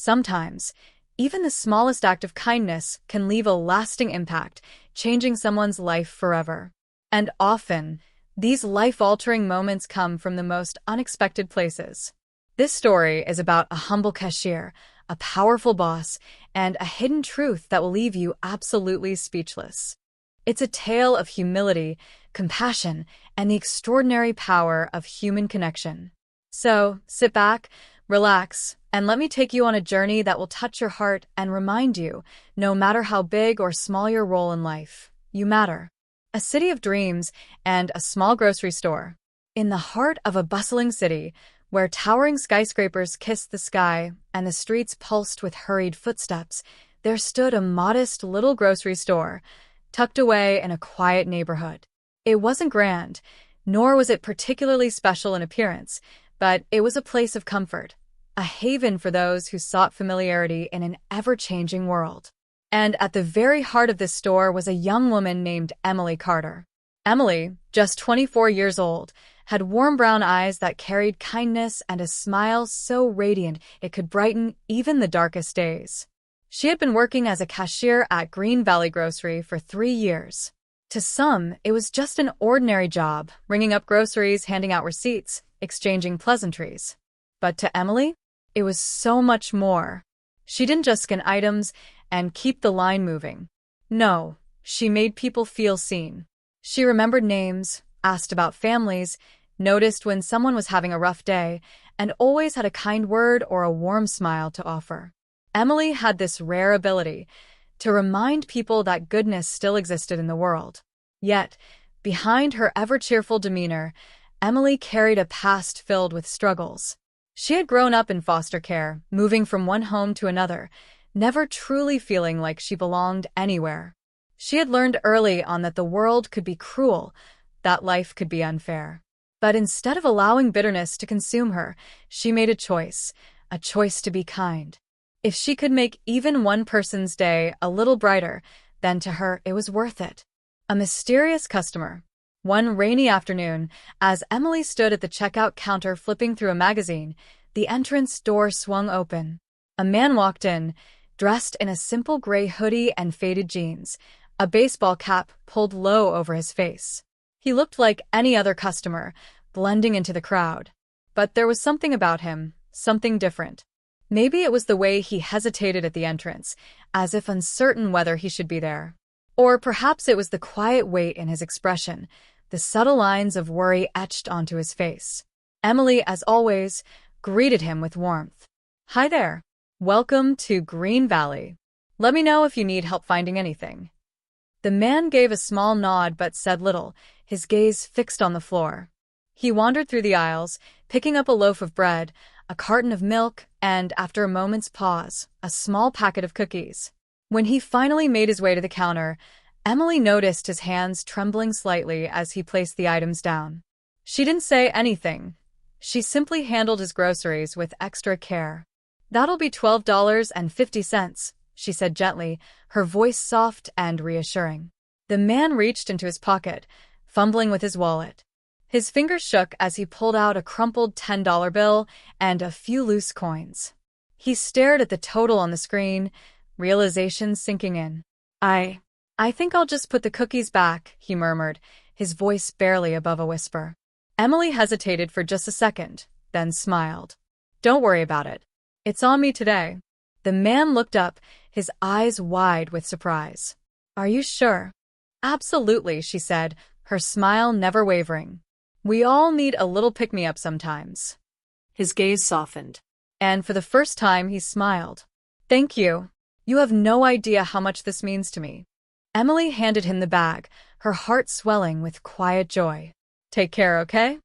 Sometimes, even the smallest act of kindness can leave a lasting impact, changing someone's life forever. And often, these life-altering moments come from the most unexpected places. This story is about a humble cashier, a powerful boss, and a hidden truth that will leave you absolutely speechless. It's a tale of humility, compassion, and the extraordinary power of human connection. So, sit back, relax, and let me take you on a journey that will touch your heart and remind you, no matter how big or small your role in life, you matter. A city of dreams and a small grocery store. In the heart of a bustling city, where towering skyscrapers kissed the sky and the streets pulsed with hurried footsteps, there stood a modest little grocery store, tucked away in a quiet neighborhood. It wasn't grand, nor was it particularly special in appearance, but it was a place of comfort, a haven for those who sought familiarity in an ever-changing world. And at the very heart of this store was a young woman named Emily Carter. Emily, just 24 years old, had warm brown eyes that carried kindness and a smile so radiant it could brighten even the darkest days. She had been working as a cashier at Green Valley Grocery for 3 years. To some, it was just an ordinary job, ringing up groceries, handing out receipts, exchanging pleasantries. But to Emily, it was so much more. She didn't just scan items and keep the line moving. No, she made people feel seen. She remembered names, asked about families, noticed when someone was having a rough day, and always had a kind word or a warm smile to offer. Emily had this rare ability to remind people that goodness still existed in the world. Yet, behind her ever-cheerful demeanor, Emily carried a past filled with struggles. She had grown up in foster care, moving from one home to another, never truly feeling like she belonged anywhere. She had learned early on that the world could be cruel, that life could be unfair. But instead of allowing bitterness to consume her, she made a choice to be kind. If she could make even one person's day a little brighter, then to her it was worth it. A mysterious customer. One rainy afternoon, as Emily stood at the checkout counter flipping through a magazine, the entrance door swung open. A man walked in, dressed in a simple gray hoodie and faded jeans, a baseball cap pulled low over his face. He looked like any other customer, blending into the crowd. But there was something about him, something different. Maybe it was the way he hesitated at the entrance, as if uncertain whether he should be there. Or perhaps it was the quiet weight in his expression, the subtle lines of worry etched onto his face. Emily, as always, greeted him with warmth. "Hi there. Welcome to Green Valley. Let me know if you need help finding anything." The man gave a small nod but said little, his gaze fixed on the floor. He wandered through the aisles, picking up a loaf of bread, a carton of milk, and, after a moment's pause, a small packet of cookies. When he finally made his way to the counter, Emily noticed his hands trembling slightly as he placed the items down. She didn't say anything. She simply handled his groceries with extra care. "That'll be $12.50, she said gently, her voice soft and reassuring. The man reached into his pocket, fumbling with his wallet. His fingers shook as he pulled out a crumpled $10 bill and a few loose coins. He stared at the total on the screen, realization sinking in. I think I'll just put the cookies back," he murmured, his voice barely above a whisper. Emily hesitated for just a second, then smiled. "Don't worry about it. It's on me today." The man looked up, his eyes wide with surprise. "Are you sure?" "Absolutely," she said, her smile never wavering. "We all need a little pick-me-up sometimes." His gaze softened, and for the first time he smiled. "Thank you. You have no idea how much this means to me." Emily handed him the bag, her heart swelling with quiet joy. "Take care, okay?"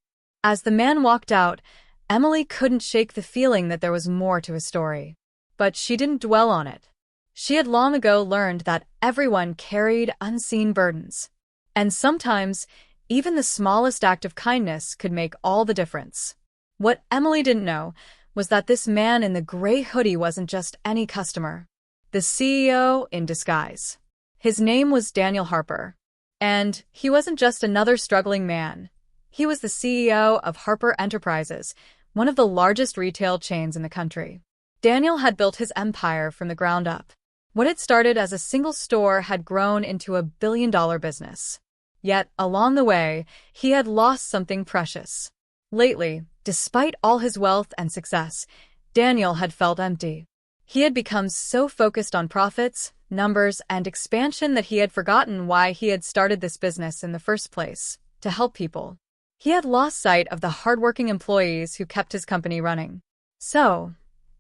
As the man walked out, Emily couldn't shake the feeling that there was more to his story. But she didn't dwell on it. She had long ago learned that everyone carried unseen burdens. And sometimes, even the smallest act of kindness could make all the difference. What Emily didn't know was that this man in the gray hoodie wasn't just any customer. The CEO in disguise. His name was Daniel Harper. And he wasn't just another struggling man. He was the CEO of Harper Enterprises, one of the largest retail chains in the country. Daniel had built his empire from the ground up. What had started as a single store had grown into a billion-dollar business. Yet, along the way, he had lost something precious. Lately, despite all his wealth and success, Daniel had felt empty. He had become so focused on profits, numbers, and expansion that he had forgotten why he had started this business in the first place, to help people. He had lost sight of the hardworking employees who kept his company running. So,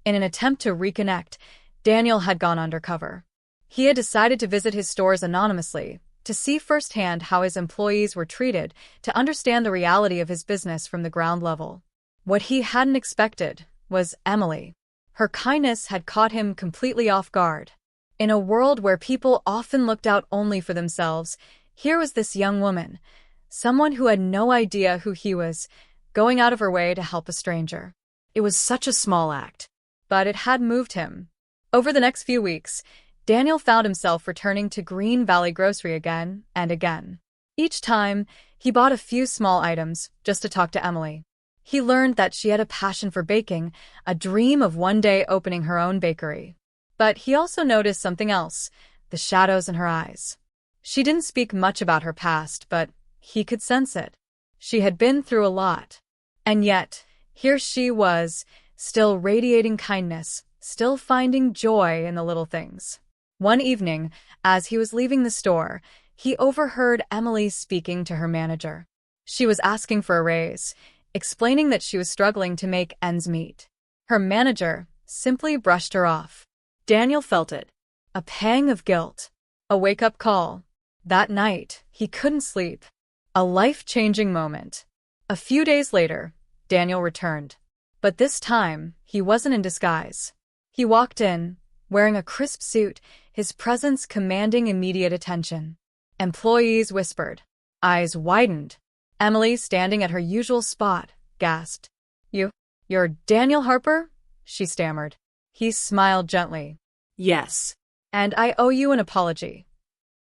in an attempt to reconnect, Daniel had gone undercover. He had decided to visit his stores anonymously, to see firsthand how his employees were treated, to understand the reality of his business from the ground level. What he hadn't expected was Emily. Her kindness had caught him completely off guard. In a world where people often looked out only for themselves, here was this young woman, someone who had no idea who he was, going out of her way to help a stranger. It was such a small act, but it had moved him. Over the next few weeks, Daniel found himself returning to Green Valley Grocery again and again. Each time, he bought a few small items just to talk to Emily. He learned that she had a passion for baking, a dream of one day opening her own bakery. But he also noticed something else, the shadows in her eyes. She didn't speak much about her past, but he could sense it. She had been through a lot. And yet, here she was, still radiating kindness, still finding joy in the little things. One evening, as he was leaving the store, he overheard Emily speaking to her manager. She was asking for a raise, explaining that she was struggling to make ends meet. Her manager simply brushed her off. Daniel felt it. A pang of guilt. A wake-up call. That night, he couldn't sleep. A life-changing moment. A few days later, Daniel returned. But this time, he wasn't in disguise. He walked in, wearing a crisp suit, his presence commanding immediate attention. Employees whispered. Eyes widened. Emily, standing at her usual spot, gasped. You're Daniel Harper? She stammered. He smiled gently. Yes. And I owe you an apology.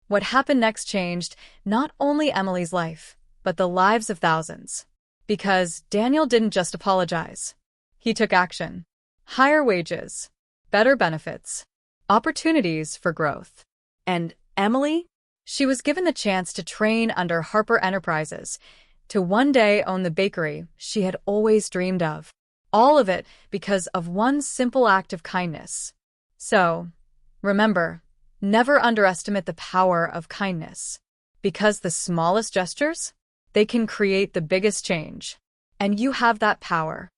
What happened next changed not only Emily's life, but the lives of thousands. Because Daniel didn't just apologize. He took action. Higher wages, better benefits, opportunities for growth. And Emily? She was given the chance to train under Harper Enterprises, to one day own the bakery she had always dreamed of. All of it because of one simple act of kindness. So, remember, never underestimate the power of kindness. Because the smallest gestures, they can create the biggest change. And you have that power.